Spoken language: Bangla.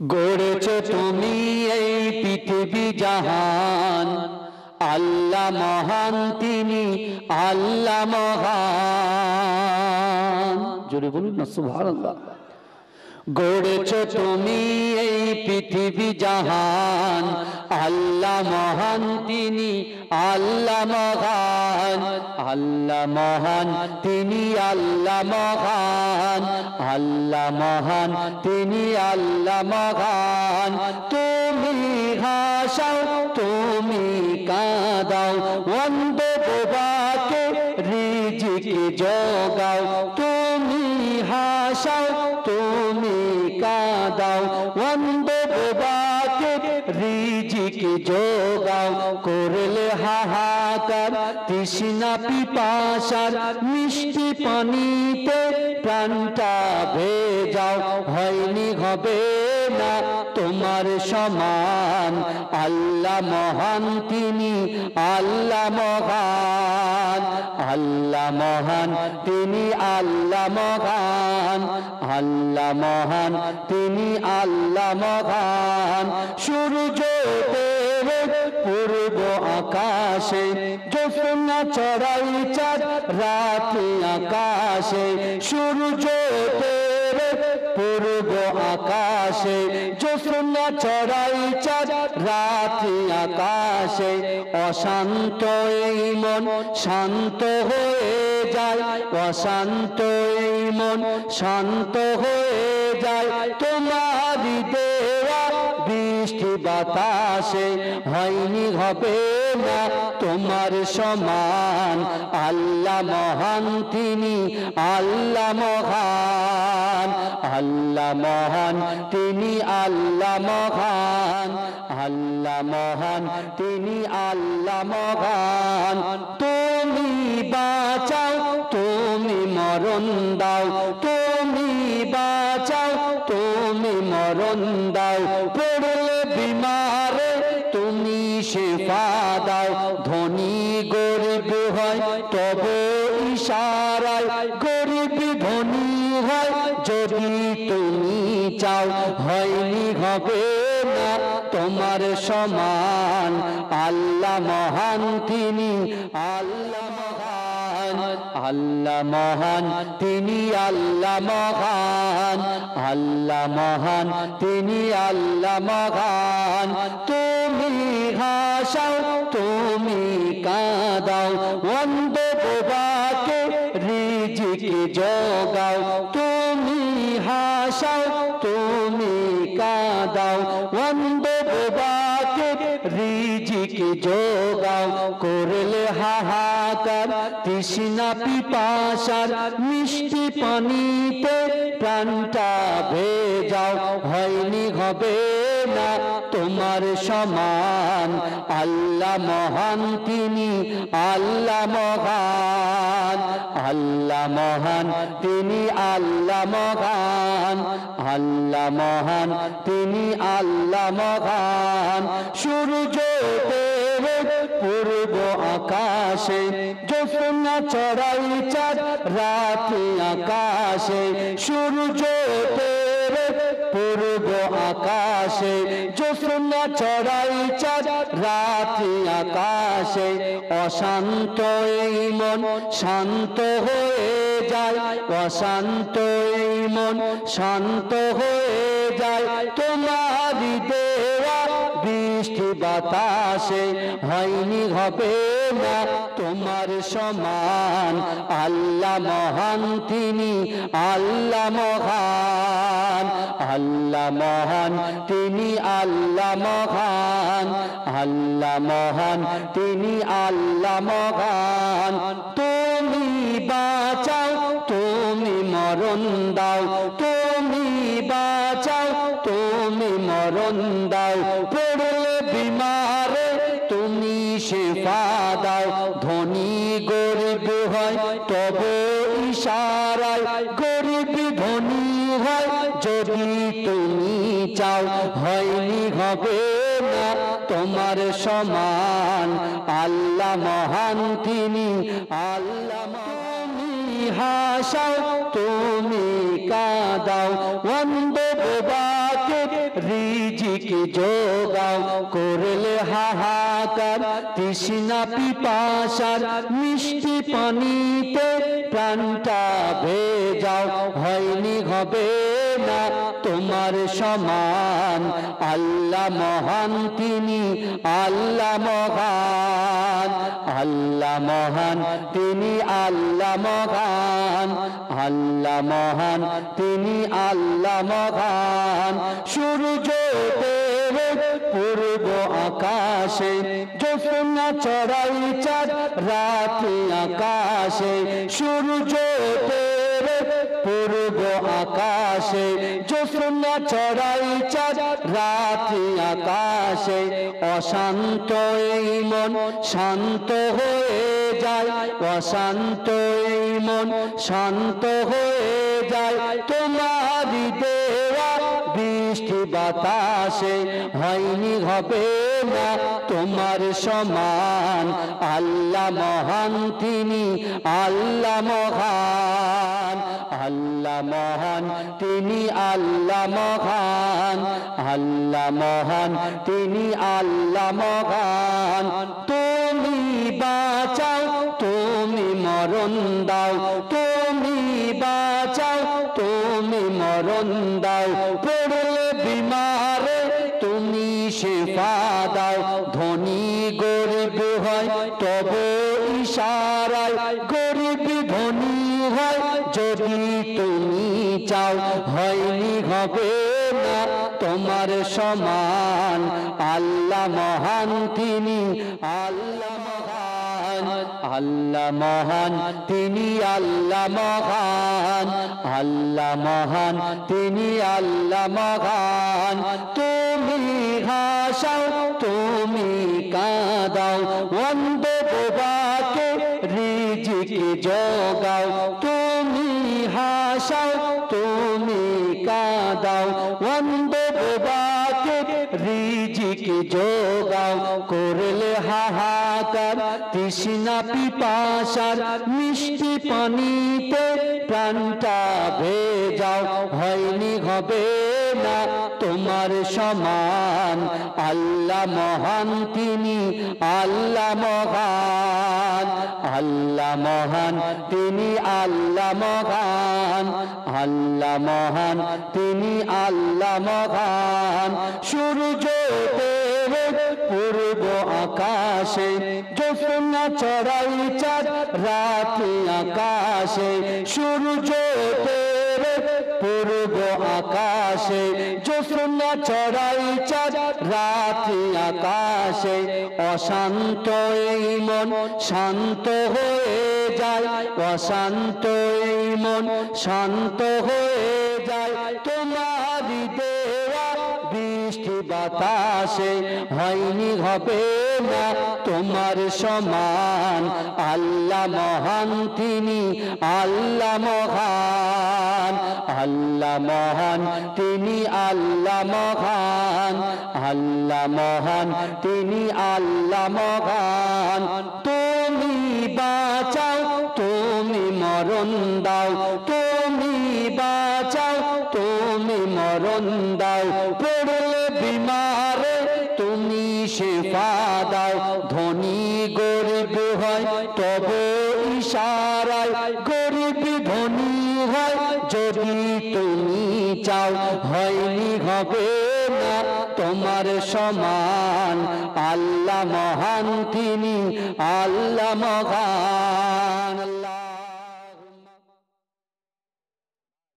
গড়েছো তুমি এই পৃথিবী জাহান, আল্লাহ মহান তিনি আল্লাহ মহান। জোরে বলুন না সুবহানাল্লাহ। গড়েছো তুমি এই পৃথিবী জাহান, আল্লাহ মহান তিনি আল্লাহ মহান। আল্লাহ মহান তিনি আল্লাহ মহান, আল্লাহ মহান তিনি আল্লাহ মহান। তুমি হাসাও তুমি কাঁদাও, অন্ধ বোবাকে রিজিক জোগাও। তুমি হাসাও তুমি কাঁদাও, অন্ধ বোবাকে রিজিক জোগাও। করলে হাহাকার তৃষ্ণা পিপাসার, মিষ্টি পানিতে প্রাণটা ভেজাও। হয়নি হবে না তোমার সমান, আল্লাহ মহান তিনি আল্লাহ মহান। আল্লাহ মহান তিনি আল্লাহ মহান, আল্লাহ মহান তিনি আল্লাহ মহান। সূর্য পূর্ব আকাশে, জ্যোৎস্না চড়াই চাঁদ রাত আকাশে। সূর্য পূর্ব আকাশে, জ্যোৎস্না চড়াই চাঁদ রাত আকাশে। অশান্ত এই মন শান্ত হয়ে যায়, অশান্ত এই মন শান্ত হয়ে যায়। তোমারই দেওয়া বৃষ্টি বাতাসে, হয়নি হবে না তোমার সমান, আল্লাহ মহান তিনি আল্লাহ মহান। আল্লাহ মহান তিনি আল্লাহ মহান, আল্লাহ মহান তিনি আল্লাহ মহান। তুমি বাঁচাও তুমি মরণ দাও, তুমি বাঁচাও তুমি মরণ দাও। পড়লে বিমারে তুমি শিফা দাও। ধনী গরিব হয় তবে ইশারায়, গরিব ধনী হয় যদি তুমি চাও। হয়নি হবে না তোমার সমান, আল্লাহ মহান তিনি আল্লাহ মহান। আল্লাহ মহান তিনি আল্লাহ মহান, আল্লাহ মহান তিনি আল্লাহ মহান। তুমি হাসাও তুমি কাঁদাও, অন্ধ বোবাকে রিজিক জোগাও। তুমি হাসাও তুমি কাঁদাও, অন্ধ বোবাকে রিজিক জোগাও। করলে হাহাকার তৃষ্ণা পিপাসার, মিষ্টি পানিতে প্রাণটা ভেজাও। হয়নি হবে না তোমার সমান, আল্লাহ মহান তিনি আল্লাহ মহান। আল্লাহ মহান তিনি আল্লাহ মহান, আল্লাহ মহান তিনি আল্লাহ মহান। সূর্য পূর্ব আকাশে, জ্যোৎস্না চড়াই চাঁদ রাত আকাশে। সূর্য পূর্ব আকাশে, জ্যোৎস্না চড়াই চাঁদ রাত আকাশে। অশান্ত এই মন শান্ত হয়ে যায়, অশান্ত এই মন শান্ত হয়ে যায়। তোমারই দেওয়া বৃষ্টি বাতাসে, হয়নি হবে না তোমার সমান, আল্লাহ মহান তিনি আল্লাহ মহান। আল্লাহ মহান তিনি আল্লাহ মহান, আল্লাহ মহান তিনি আল্লাহ মহান। তুমি বাঁচাও তুমি মরণ দাও, তুমি বাঁচাও তুমি মরণ দাও। পড়লে বিমারে তুমি শিফা দাও। ধনী গরিব হয় তবে ইশারায়, গরিব ধনী হয় যদি তুমি চাও। হয়নি হবে না তোমার সমান, আল্লাহ মহান তিনি আল্লাহ মহান। হাসাও তুমি কাঁদাও, অন্ধ বোবাকে রিজিক যোগাও করলে হাহাকার তৃষ্ণা পিপাসার মিষ্টি পানিতে প্রাণটা ভেজাও হয়নি হবে না তোমার সমান আল্লাহ মহান তিনি আল্লাহ মহান আল্লাহ মহান তিনি আল্লাহ মহান আল্লাহ মহান তিনি আল্লাহ মহান সূর্য পূর্ব আকাশে জ্যোৎস্না চড়াই চাঁদ রাতে আকাশে সূর্য পূর্ব আকাশে জ্যোৎস্না চড়াই চাঁদ রাতে আকাশে অশান্ত এই মন শান্ত হয়ে যায় অশান্ত এই মন শান্ত হয়ে যায় তোমারই দেওয়া বৃষ্টি বাতাসে হয়নি হবে না তোমার সমান আল্লাহ মহান তিনি আল্লাহ মহান আল্লাহ মহান তিনি আল্লাহ মহান আল্লাহ মহান তিনি আল্লাহ মহান তুমি বাঁচাও তুমি মরণ দাও তুমি বাঁচাও তুমি মরণ দাও পড়লে বিমারে তুমি শিফা দাও ধনী গরিব হয় তবে ইশারায় গরিব ধনী হয় যদি তুমি চাও হয়নি হবে না তোমার সমান আল্লাহ মহান তিনি আল্লাহ মহান আল্লাহ মহান তিনি আল্লাহ মহান আল্লাহ মহান তিনি আল্লাহ মহান তুমি হাসাও তুমি কাঁদাও অন্ধ বোবাকে রিজিক যোগাও তুমি হাসাও তুমি কাঁদাও অন্ধ বোবাকে রিজিক যোগাও করলে হাহাকার তৃষ্ণা পিপাসার মিষ্টি পানিতে প্রাণটা ভেজাও হয়নি হবে না তোমার সমান আল্লাহ মহান তিনি আল্লাহ মহান আল্লাহ মহান তিনি আল্লাহ মহান আল্লাহ মহান তিনি আল্লাহ মহান সূর্য পূর্ব আকাশে জ্যোৎস্না চড়াই চাঁদ রাতে আকাশে সূর্য পূর্ব আকাশে জ্যোৎস্না চড়াই চাঁদ রাতে আকাশে অশান্ত এই মন শান্ত হয়ে যায় অশান্ত এই মন শান্ত হয়ে যায় তোমারই দেওয়া বৃষ্টি বাতাসে হয়নি হবে না তোমার সমান আল্লাহ মহান তিনি আল্লাহ মহান আল্লাহ মহান তিনি আল্লাহ মহান আল্লাহ মহান তিনি আল্লাহ মহান তুমি বাঁচাও তুমি মরণ দাও তুমি বাঁচাও তুমি মরণ দাও পড়লে বিমারে তুমি শিফা দাও ধনী গরিব হয় তবে ইশারায় গরিব ধনী হয় যদি তুমি চাও হয়নি হবে না তোমার সমান আল্লাহ মহান তিনি আল্লাহ মহান আল্লাহ